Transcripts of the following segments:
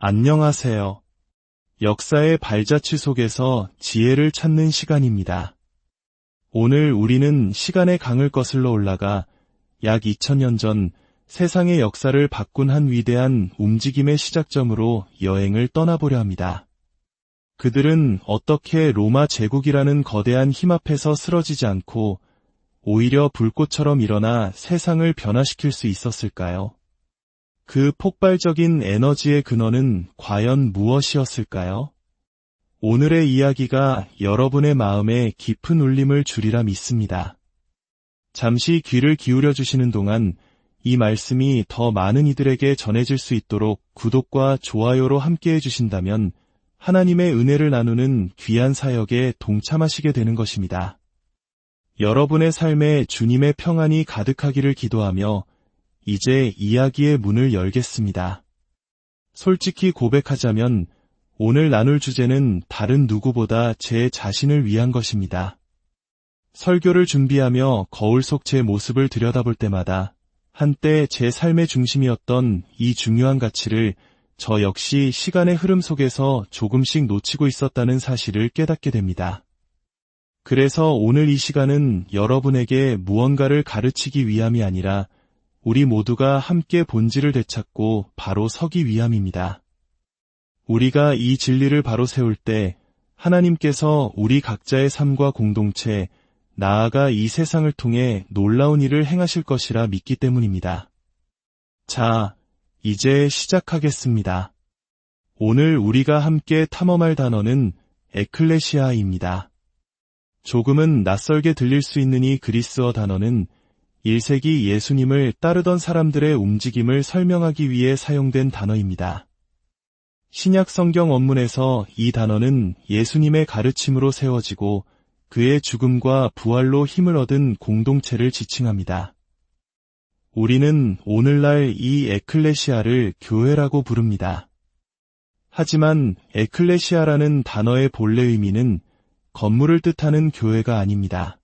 안녕하세요. 역사의 발자취 속에서 지혜를 찾는 시간입니다. 오늘 우리는 시간의 강을 거슬러 올라가 약 2000년 전 세상의 역사를 바꾼 한 위대한 움직임의 시작점으로 여행을 떠나보려 합니다. 그들은 어떻게 로마 제국이라는 거대한 힘 앞에서 쓰러지지 않고 오히려 불꽃처럼 일어나 세상을 변화시킬 수 있었을까요? 그 폭발적인 에너지의 근원은 과연 무엇이었을까요? 오늘의 이야기가 여러분의 마음에 깊은 울림을 주리라 믿습니다. 잠시 귀를 기울여 주시는 동안 이 말씀이 더 많은 이들에게 전해질 수 있도록 구독과 좋아요로 함께해 주신다면 하나님의 은혜를 나누는 귀한 사역에 동참하시게 되는 것입니다. 여러분의 삶에 주님의 평안이 가득하기를 기도하며 이제 이야기의 문을 열겠습니다. 솔직히 고백하자면 오늘 나눌 주제는 다른 누구보다 제 자신을 위한 것입니다. 설교를 준비하며 거울 속 제 모습을 들여다볼 때마다 한때 제 삶의 중심이었던 이 중요한 가치를 저 역시 시간의 흐름 속에서 조금씩 놓치고 있었다는 사실을 깨닫게 됩니다. 그래서 오늘 이 시간은 여러분에게 무언가를 가르치기 위함이 아니라 우리 모두가 함께 본질을 되찾고 바로 서기 위함입니다. 우리가 이 진리를 바로 세울 때 하나님께서 우리 각자의 삶과 공동체, 나아가 이 세상을 통해 놀라운 일을 행하실 것이라 믿기 때문입니다. 자, 이제 시작하겠습니다. 오늘 우리가 함께 탐험할 단어는 에클레시아입니다. 조금은 낯설게 들릴 수 있는 이 그리스어 단어는 1세기 예수님을 따르던 사람들의 움직임을 설명하기 위해 사용된 단어입니다. 신약 성경 원문에서 이 단어는 예수님의 가르침으로 세워지고 그의 죽음과 부활로 힘을 얻은 공동체를 지칭합니다. 우리는 오늘날 이 에클레시아를 교회라고 부릅니다. 하지만 에클레시아라는 단어의 본래 의미는 건물을 뜻하는 교회가 아닙니다.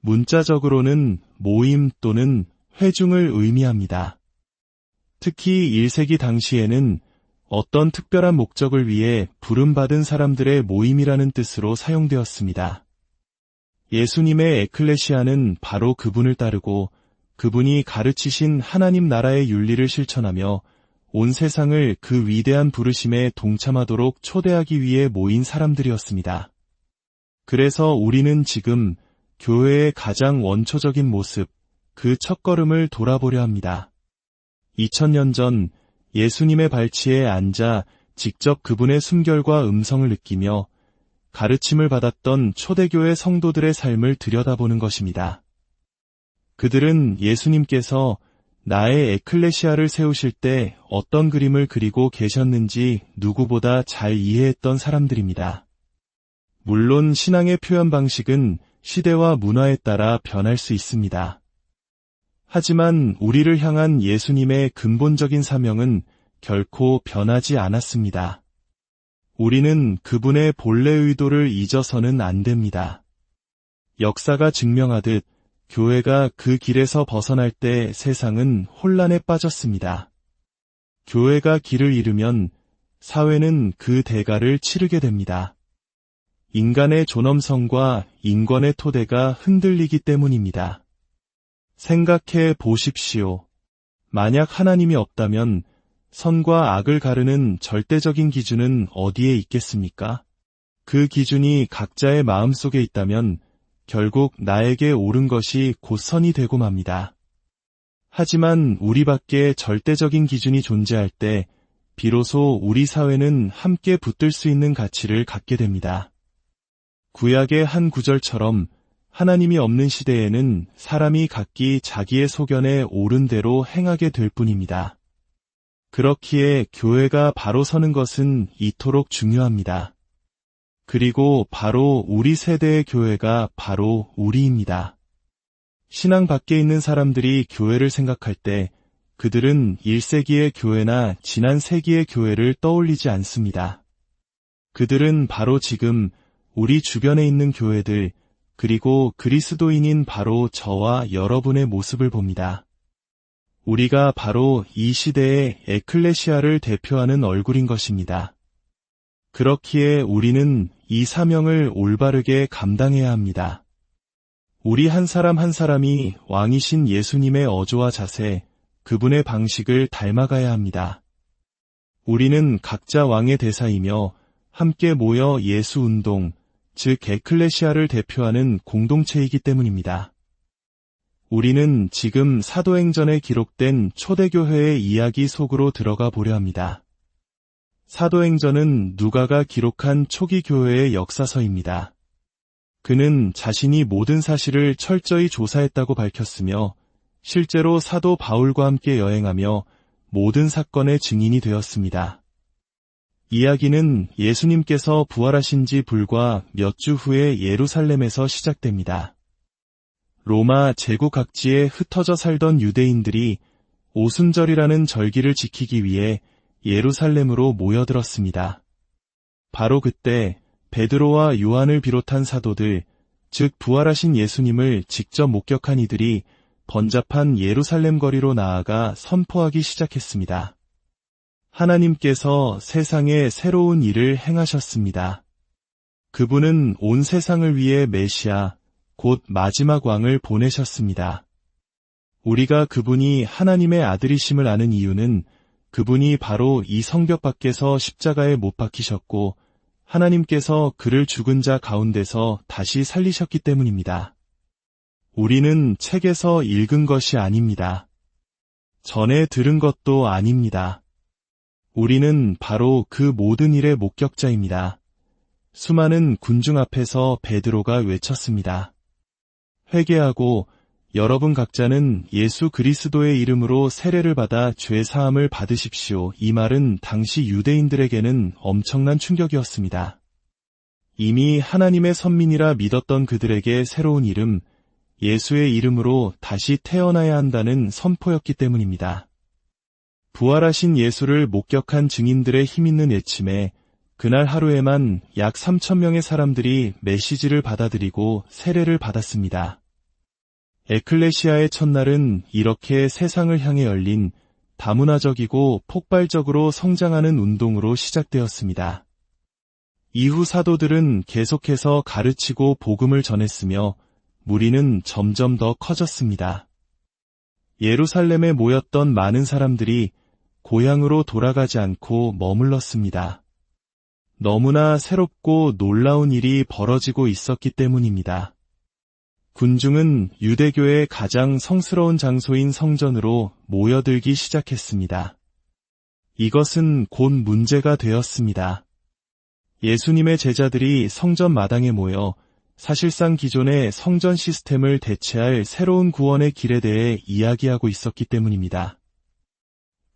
문자적으로는 모임 또는 회중을 의미합니다. 특히 1세기 당시에는 어떤 특별한 목적을 위해 부름받은 사람들의 모임이라는 뜻으로 사용되었습니다. 예수님의 에클레시아는 바로 그분을 따르고 그분이 가르치신 하나님 나라의 윤리를 실천하며 온 세상을 그 위대한 부르심에 동참하도록 초대하기 위해 모인 사람들이었습니다. 그래서 우리는 지금 교회의 가장 원초적인 모습, 그 첫걸음을 돌아보려 합니다. 2000년 전 예수님의 발치에 앉아 직접 그분의 숨결과 음성을 느끼며 가르침을 받았던 초대교회 성도들의 삶을 들여다보는 것입니다. 그들은 예수님께서 나의 에클레시아를 세우실 때 어떤 그림을 그리고 계셨는지 누구보다 잘 이해했던 사람들입니다. 물론 신앙의 표현 방식은 시대와 문화에 따라 변할 수 있습니다. 하지만 우리를 향한 예수님의 근본적인 사명은 결코 변하지 않았습니다. 우리는 그분의 본래 의도를 잊어서는 안 됩니다. 역사가 증명하듯 교회가 그 길에서 벗어날 때 세상은 혼란에 빠졌습니다. 교회가 길을 잃으면 사회는 그 대가를 치르게 됩니다. 인간의 존엄성과 인권의 토대가 흔들리기 때문입니다. 생각해 보십시오. 만약 하나님이 없다면 선과 악을 가르는 절대적인 기준은 어디에 있겠습니까? 그 기준이 각자의 마음속에 있다면 결국 나에게 옳은 것이 곧 선이 되고 맙니다. 하지만 우리 밖에 절대적인 기준이 존재할 때 비로소 우리 사회는 함께 붙들 수 있는 가치를 갖게 됩니다. 구약의 한 구절처럼 하나님이 없는 시대에는 사람이 각기 자기의 소견에 옳은 대로 행하게 될 뿐입니다. 그렇기에 교회가 바로 서는 것은 이토록 중요합니다. 그리고 바로 우리 세대의 교회가 바로 우리입니다. 신앙 밖에 있는 사람들이 교회를 생각할 때 그들은 1세기의 교회나 지난 세기의 교회를 떠올리지 않습니다. 그들은 바로 지금 우리 주변에 있는 교회들, 그리고 그리스도인인 바로 저와 여러분의 모습을 봅니다. 우리가 바로 이 시대의 에클레시아를 대표하는 얼굴인 것입니다. 그렇기에 우리는 이 사명을 올바르게 감당해야 합니다. 우리 한 사람 한 사람이 왕이신 예수님의 어조와 자세, 그분의 방식을 닮아가야 합니다. 우리는 각자 왕의 대사이며 함께 모여 예수 운동, 즉 에클레시아를 대표하는 공동체이기 때문입니다. 우리는 지금 사도행전에 기록된 초대교회의 이야기 속으로 들어가 보려 합니다. 사도행전은 누가가 기록한 초기 교회의 역사서입니다. 그는 자신이 모든 사실을 철저히 조사했다고 밝혔으며 실제로 사도 바울과 함께 여행하며 모든 사건의 증인이 되었습니다. 이야기는 예수님께서 부활하신 지 불과 몇 주 후에 예루살렘에서 시작됩니다. 로마 제국 각지에 흩어져 살던 유대인들이 오순절이라는 절기를 지키기 위해 예루살렘으로 모여들었습니다. 바로 그때 베드로와 요한을 비롯한 사도들, 즉 부활하신 예수님을 직접 목격한 이들이 번잡한 예루살렘 거리로 나아가 선포하기 시작했습니다. 하나님께서 세상에 새로운 일을 행하셨습니다. 그분은 온 세상을 위해 메시아, 곧 마지막 왕을 보내셨습니다. 우리가 그분이 하나님의 아들이심을 아는 이유는 그분이 바로 이 성벽 밖에서 십자가에 못 박히셨고 하나님께서 그를 죽은 자 가운데서 다시 살리셨기 때문입니다. 우리는 책에서 읽은 것이 아닙니다. 전에 들은 것도 아닙니다. 우리는 바로 그 모든 일의 목격자입니다. 수많은 군중 앞에서 베드로가 외쳤습니다. 회개하고 여러분 각자는 예수 그리스도의 이름으로 세례를 받아 죄 사함을 받으십시오. 이 말은 당시 유대인들에게는 엄청난 충격이었습니다. 이미 하나님의 선민이라 믿었던 그들에게 새로운 이름, 예수의 이름으로 다시 태어나야 한다는 선포였기 때문입니다. 부활하신 예수를 목격한 증인들의 힘있는 외침에 그날 하루에만 약 3,000명의 사람들이 메시지를 받아들이고 세례를 받았습니다. 에클레시아의 첫날은 이렇게 세상을 향해 열린 다문화적이고 폭발적으로 성장하는 운동으로 시작되었습니다. 이후 사도들은 계속해서 가르치고 복음을 전했으며 무리는 점점 더 커졌습니다. 예루살렘에 모였던 많은 사람들이 고향으로 돌아가지 않고 머물렀습니다. 너무나 새롭고 놀라운 일이 벌어지고 있었기 때문입니다. 군중은 유대교의 가장 성스러운 장소인 성전으로 모여들기 시작했습니다. 이것은 곧 문제가 되었습니다. 예수님의 제자들이 성전 마당에 모여 사실상 기존의 성전 시스템을 대체할 새로운 구원의 길에 대해 이야기하고 있었기 때문입니다.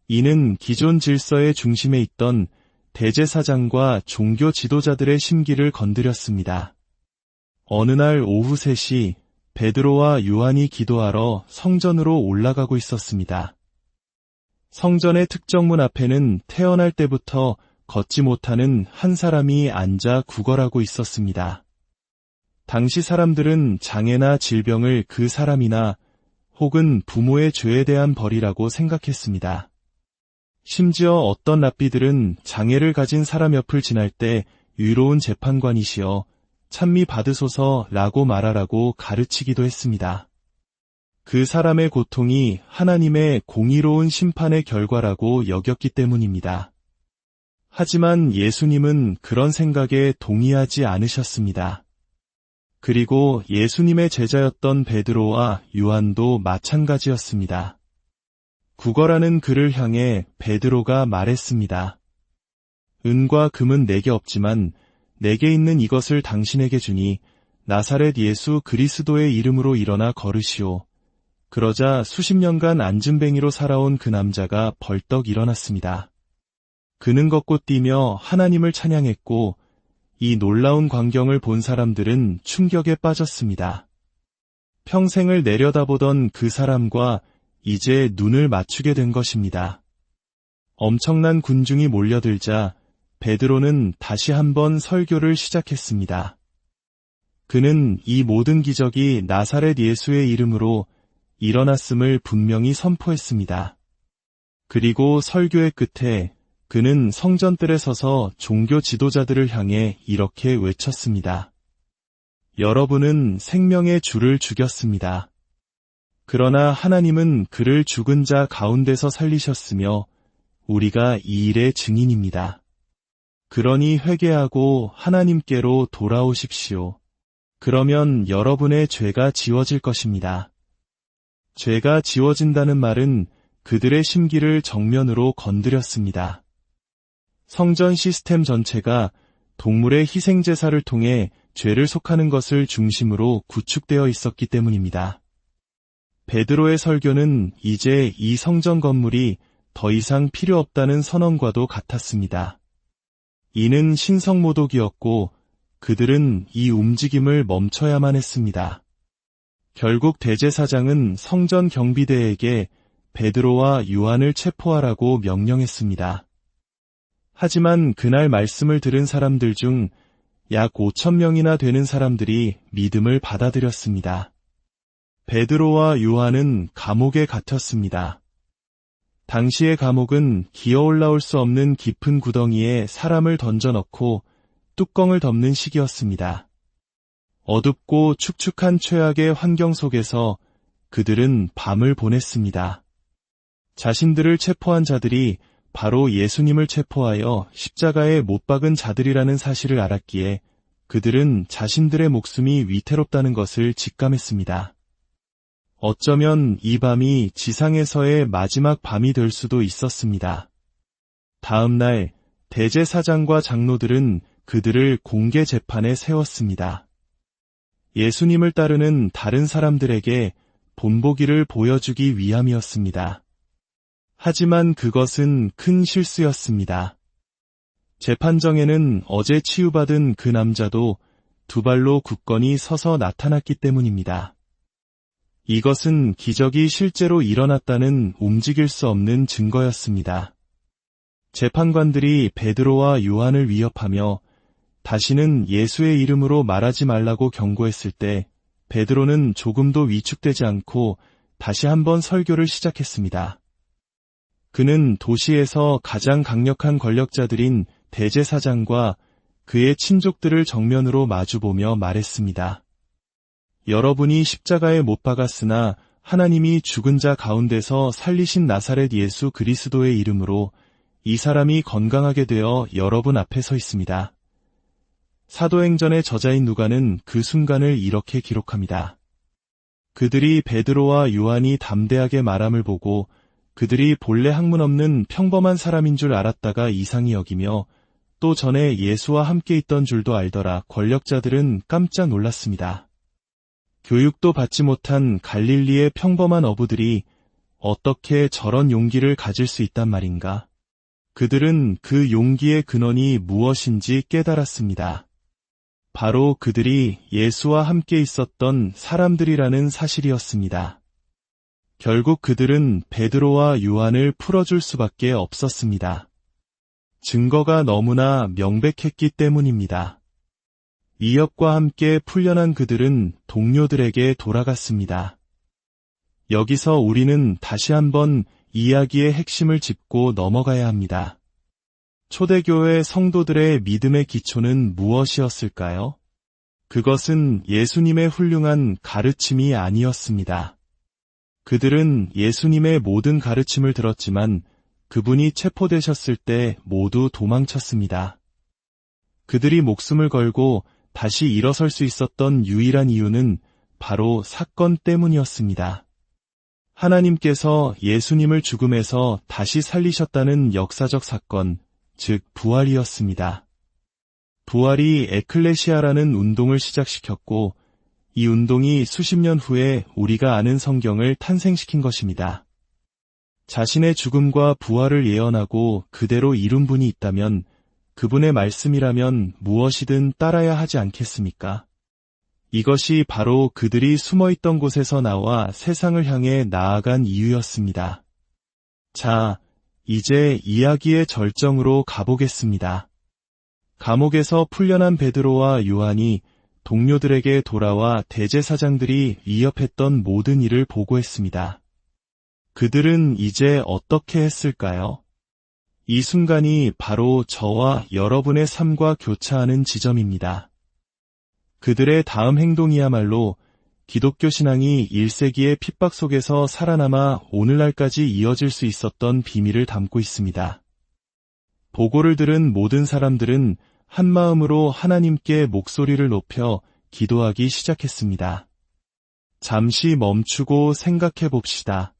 이는 기존 질서의 중심에 있던 대제사장과 종교 지도자들의 심기를 건드렸습니다. 어느 날 오후 3시 베드로와 요한이 기도하러 성전으로 올라가고 있었습니다. 성전의 특정문 앞에는 태어날 때부터 걷지 못하는 한 사람이 앉아 구걸하고 있었습니다. 당시 사람들은 장애나 질병을 그 사람이나 혹은 부모의 죄에 대한 벌이라고 생각했습니다. 심지어 어떤 랍비들은 장애를 가진 사람 옆을 지날 때 의로운 재판관이시여 찬미 받으소서라고 말하라고 가르치기도 했습니다. 그 사람의 고통이 하나님의 공의로운 심판의 결과라고 여겼기 때문입니다. 하지만 예수님은 그런 생각에 동의하지 않으셨습니다. 그리고 예수님의 제자였던 베드로와 요한도 마찬가지였습니다. 구걸하는 그를 향해 베드로가 말했습니다. 은과 금은 내게 없지만 내게 있는 이것을 당신에게 주니 나사렛 예수 그리스도의 이름으로 일어나 걸으시오. 그러자 수십 년간 앉은뱅이로 살아온 그 남자가 벌떡 일어났습니다. 그는 걷고 뛰며 하나님을 찬양했고 이 놀라운 광경을 본 사람들은 충격에 빠졌습니다. 평생을 내려다보던 그 사람과 이제 눈을 맞추게 된 것입니다. 엄청난 군중이 몰려들자 베드로는 다시 한번 설교를 시작했습니다. 그는 이 모든 기적이 나사렛 예수의 이름으로 일어났음을 분명히 선포했습니다. 그리고 설교의 끝에 그는 성전뜰에 서서 종교 지도자들을 향해 이렇게 외쳤습니다. 여러분은 생명의 주를 죽였습니다. 그러나 하나님은 그를 죽은 자 가운데서 살리셨으며 우리가 이 일의 증인입니다. 그러니 회개하고 하나님께로 돌아오십시오. 그러면 여러분의 죄가 지워질 것입니다. 죄가 지워진다는 말은 그들의 심기를 정면으로 건드렸습니다. 성전 시스템 전체가 동물의 희생제사를 통해 죄를 속하는 것을 중심으로 구축되어 있었기 때문입니다. 베드로의 설교는 이제 이 성전 건물이 더 이상 필요 없다는 선언과도 같았습니다. 이는 신성모독이었고 그들은 이 움직임을 멈춰야만 했습니다. 결국 대제사장은 성전 경비대에게 베드로와 요한을 체포하라고 명령했습니다. 하지만 그날 말씀을 들은 사람들 중 약 5,000명이나 되는 사람들이 믿음을 받아들였습니다. 베드로와 요한은 감옥에 갇혔습니다. 당시의 감옥은 기어 올라올 수 없는 깊은 구덩이에 사람을 던져넣고 뚜껑을 덮는 식이었습니다. 어둡고 축축한 최악의 환경 속에서 그들은 밤을 보냈습니다. 자신들을 체포한 자들이 바로 예수님을 체포하여 십자가에 못 박은 자들이라는 사실을 알았기에 그들은 자신들의 목숨이 위태롭다는 것을 직감했습니다. 어쩌면 이 밤이 지상에서의 마지막 밤이 될 수도 있었습니다. 다음 날 대제사장과 장로들은 그들을 공개 재판에 세웠습니다. 예수님을 따르는 다른 사람들에게 본보기를 보여주기 위함이었습니다. 하지만 그것은 큰 실수였습니다. 재판정에는 어제 치유받은 그 남자도 두 발로 굳건히 서서 나타났기 때문입니다. 이것은 기적이 실제로 일어났다는 움직일 수 없는 증거였습니다. 재판관들이 베드로와 요한을 위협하며 다시는 예수의 이름으로 말하지 말라고 경고했을 때 베드로는 조금도 위축되지 않고 다시 한번 설교를 시작했습니다. 그는 도시에서 가장 강력한 권력자들인 대제사장과 그의 친족들을 정면으로 마주보며 말했습니다. 여러분이 십자가에 못 박았으나 하나님이 죽은 자 가운데서 살리신 나사렛 예수 그리스도의 이름으로 이 사람이 건강하게 되어 여러분 앞에 서 있습니다. 사도행전의 저자인 누가는 그 순간을 이렇게 기록합니다. 그들이 베드로와 요한이 담대하게 말함을 보고 그들이 본래 학문 없는 평범한 사람인 줄 알았다가 이상히 여기며 또 전에 예수와 함께 있던 줄도 알더라. 권력자들은 깜짝 놀랐습니다. 교육도 받지 못한 갈릴리의 평범한 어부들이 어떻게 저런 용기를 가질 수 있단 말인가? 그들은 그 용기의 근원이 무엇인지 깨달았습니다. 바로 그들이 예수와 함께 있었던 사람들이라는 사실이었습니다. 결국 그들은 베드로와 요한을 풀어줄 수밖에 없었습니다. 증거가 너무나 명백했기 때문입니다. 위협과 함께 풀려난 그들은 동료들에게 돌아갔습니다. 여기서 우리는 다시 한번 이야기의 핵심을 짚고 넘어가야 합니다. 초대교회 성도들의 믿음의 기초는 무엇이었을까요? 그것은 예수님의 훌륭한 가르침이 아니었습니다. 그들은 예수님의 모든 가르침을 들었지만 그분이 체포되셨을 때 모두 도망쳤습니다. 그들이 목숨을 걸고 다시 일어설 수 있었던 유일한 이유는 바로 사건 때문이었습니다. 하나님께서 예수님을 죽음에서 다시 살리셨다는 역사적 사건, 즉 부활이었습니다. 부활이 에클레시아라는 운동을 시작시켰고 이 운동이 수십 년 후에 우리가 아는 성경을 탄생시킨 것입니다. 자신의 죽음과 부활을 예언하고 그대로 이룬 분이 있다면 그분의 말씀이라면 무엇이든 따라야 하지 않겠습니까? 이것이 바로 그들이 숨어있던 곳에서 나와 세상을 향해 나아간 이유였습니다. 자, 이제 이야기의 절정으로 가보겠습니다. 감옥에서 풀려난 베드로와 요한이 동료들에게 돌아와 대제사장들이 위협했던 모든 일을 보고했습니다. 그들은 이제 어떻게 했을까요? 이 순간이 바로 저와 여러분의 삶과 교차하는 지점입니다. 그들의 다음 행동이야말로 기독교 신앙이 1세기의 핍박 속에서 살아남아 오늘날까지 이어질 수 있었던 비밀을 담고 있습니다. 보고를 들은 모든 사람들은 한마음으로 하나님께 목소리를 높여 기도하기 시작했습니다. 잠시 멈추고 생각해 봅시다.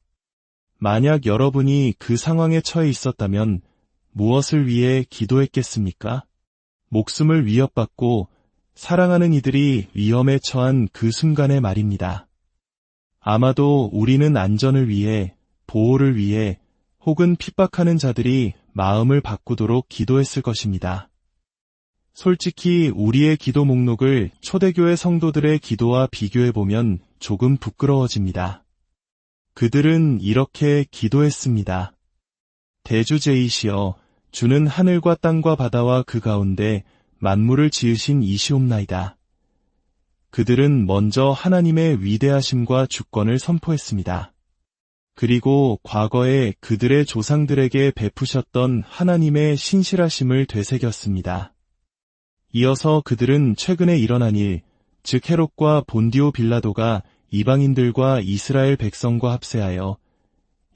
만약 여러분이 그 상황에 처해 있었다면 무엇을 위해 기도했겠습니까? 목숨을 위협받고 사랑하는 이들이 위험에 처한 그 순간의 말입니다. 아마도 우리는 안전을 위해, 보호를 위해, 혹은 핍박하는 자들이 마음을 바꾸도록 기도했을 것입니다. 솔직히 우리의 기도 목록을 초대교회 성도들의 기도와 비교해보면 조금 부끄러워집니다. 그들은 이렇게 기도했습니다. 대주제이시여, 주는 하늘과 땅과 바다와 그 가운데 만물을 지으신 이시옵나이다. 그들은 먼저 하나님의 위대하심과 주권을 선포했습니다. 그리고 과거에 그들의 조상들에게 베푸셨던 하나님의 신실하심을 되새겼습니다. 이어서 그들은 최근에 일어난 일, 즉 헤롯과 본디오 빌라도가 이방인들과 이스라엘 백성과 합세하여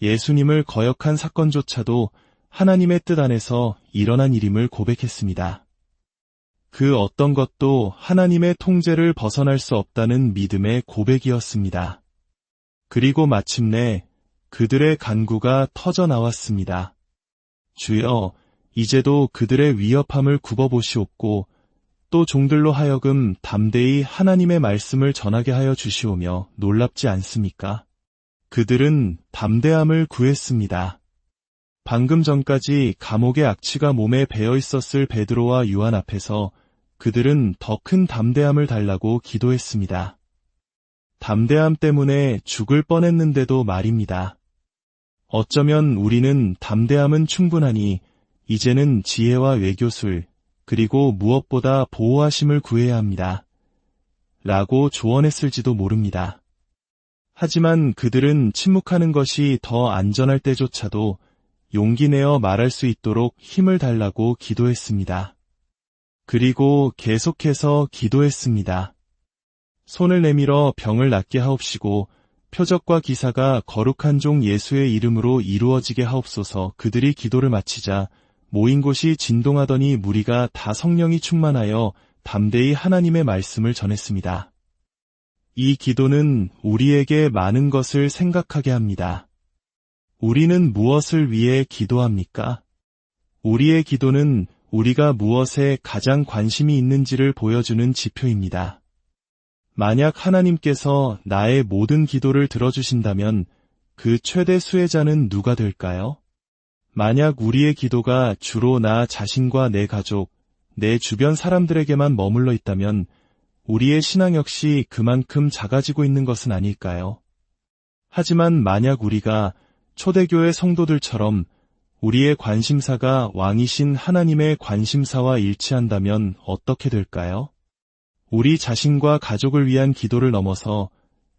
예수님을 거역한 사건조차도 하나님의 뜻 안에서 일어난 일임을 고백했습니다. 그 어떤 것도 하나님의 통제를 벗어날 수 없다는 믿음의 고백이었습니다. 그리고 마침내 그들의 간구가 터져 나왔습니다. 주여, 이제도 그들의 위협함을 굽어보시옵고 또 종들로 하여금 담대히 하나님의 말씀을 전하게 하여 주시오며 놀랍지 않습니까? 그들은 담대함을 구했습니다. 방금 전까지 감옥의 악취가 몸에 배어 있었을 베드로와 요한 앞에서 그들은 더 큰 담대함을 달라고 기도했습니다. 담대함 때문에 죽을 뻔했는데도 말입니다. 어쩌면 우리는 담대함은 충분하니 이제는 지혜와 외교술, 그리고 무엇보다 보호하심을 구해야 합니다. 라고 조언했을지도 모릅니다. 하지만 그들은 침묵하는 것이 더 안전할 때조차도 용기 내어 말할 수 있도록 힘을 달라고 기도했습니다. 그리고 계속해서 기도했습니다. 손을 내밀어 병을 낫게 하옵시고 표적과 기사가 거룩한 종 예수의 이름으로 이루어지게 하옵소서. 그들이 기도를 마치자 모인 곳이 진동하더니 무리가 다 성령이 충만하여 담대히 하나님의 말씀을 전했습니다. 이 기도는 우리에게 많은 것을 생각하게 합니다. 우리는 무엇을 위해 기도합니까? 우리의 기도는 우리가 무엇에 가장 관심이 있는지를 보여주는 지표입니다. 만약 하나님께서 나의 모든 기도를 들어주신다면 그 최대 수혜자는 누가 될까요? 만약 우리의 기도가 주로 나 자신과 내 가족, 내 주변 사람들에게만 머물러 있다면 우리의 신앙 역시 그만큼 작아지고 있는 것은 아닐까요? 하지만 만약 우리가 초대교회 성도들처럼 우리의 관심사가 왕이신 하나님의 관심사와 일치한다면 어떻게 될까요? 우리 자신과 가족을 위한 기도를 넘어서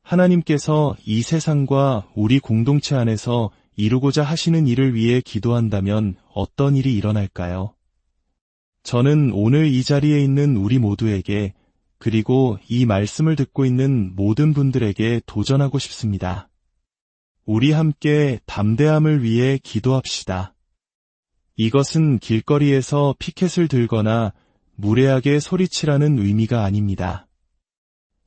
하나님께서 이 세상과 우리 공동체 안에서 이루고자 하시는 일을 위해 기도한다면 어떤 일이 일어날까요? 저는 오늘 이 자리에 있는 우리 모두에게 그리고 이 말씀을 듣고 있는 모든 분들에게 도전하고 싶습니다. 우리 함께 담대함을 위해 기도합시다. 이것은 길거리에서 피켓을 들거나 무례하게 소리치라는 의미가 아닙니다.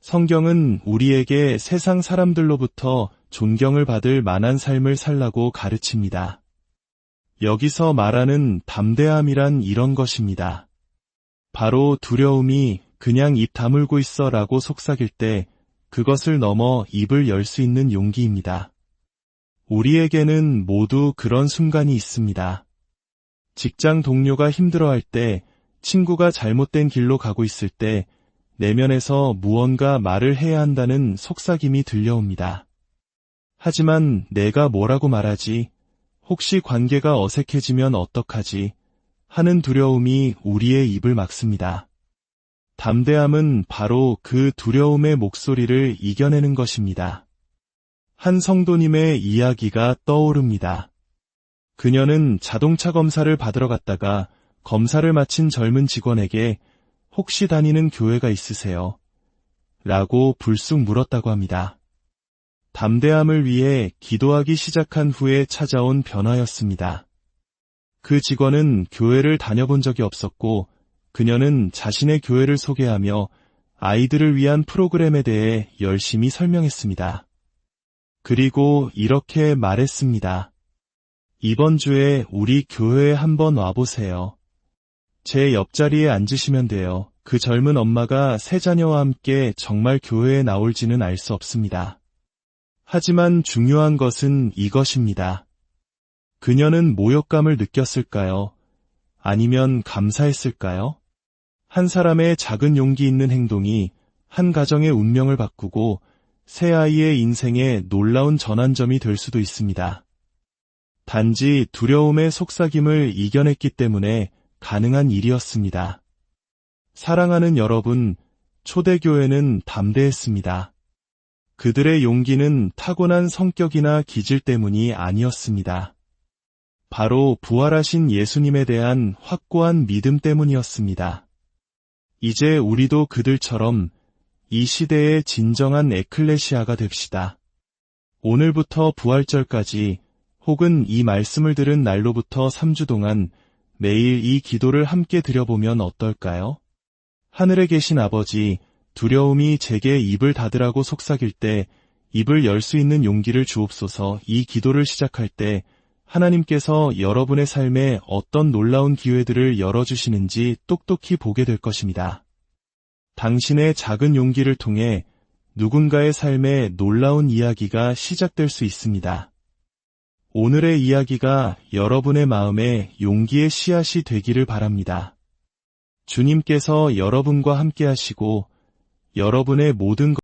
성경은 우리에게 세상 사람들로부터 존경을 받을 만한 삶을 살라고 가르칩니다. 여기서 말하는 담대함이란 이런 것입니다. 바로 두려움이 그냥 입 다물고 있어 라고 속삭일 때 그것을 넘어 입을 열 수 있는 용기입니다. 우리에게는 모두 그런 순간이 있습니다. 직장 동료가 힘들어할 때, 친구가 잘못된 길로 가고 있을 때, 내면에서 무언가 말을 해야 한다는 속삭임이 들려옵니다. 하지만 내가 뭐라고 말하지? 혹시 관계가 어색해지면 어떡하지? 하는 두려움이 우리의 입을 막습니다. 담대함은 바로 그 두려움의 목소리를 이겨내는 것입니다. 한 성도님의 이야기가 떠오릅니다. 그녀는 자동차 검사를 받으러 갔다가 검사를 마친 젊은 직원에게 혹시 다니는 교회가 있으세요? 라고 불쑥 물었다고 합니다. 담대함을 위해 기도하기 시작한 후에 찾아온 변화였습니다. 그 직원은 교회를 다녀본 적이 없었고 그녀는 자신의 교회를 소개하며 아이들을 위한 프로그램에 대해 열심히 설명했습니다. 그리고 이렇게 말했습니다. 이번 주에 우리 교회에 한번 와보세요. 제 옆자리에 앉으시면 돼요. 그 젊은 엄마가 세 자녀와 함께 정말 교회에 나올지는 알 수 없습니다. 하지만 중요한 것은 이것입니다. 그녀는 모욕감을 느꼈을까요? 아니면 감사했을까요? 한 사람의 작은 용기 있는 행동이 한 가정의 운명을 바꾸고 새 아이의 인생에 놀라운 전환점이 될 수도 있습니다. 단지 두려움의 속삭임을 이겨냈기 때문에 가능한 일이었습니다. 사랑하는 여러분, 초대교회는 담대했습니다. 그들의 용기는 타고난 성격이나 기질 때문이 아니었습니다. 바로 부활하신 예수님에 대한 확고한 믿음 때문이었습니다. 이제 우리도 그들처럼 이 시대의 진정한 에클레시아가 됩시다. 오늘부터 부활절까지 혹은 이 말씀을 들은 날로부터 3주 동안 매일 이 기도를 함께 드려보면 어떨까요? 하늘에 계신 아버지, 두려움이 제게 입을 닫으라고 속삭일 때 입을 열 수 있는 용기를 주옵소서. 이 기도를 시작할 때 하나님께서 여러분의 삶에 어떤 놀라운 기회들을 열어주시는지 똑똑히 보게 될 것입니다. 당신의 작은 용기를 통해 누군가의 삶에 놀라운 이야기가 시작될 수 있습니다. 오늘의 이야기가 여러분의 마음에 용기의 씨앗이 되기를 바랍니다. 주님께서 여러분과 함께 하시고 여러분의 모든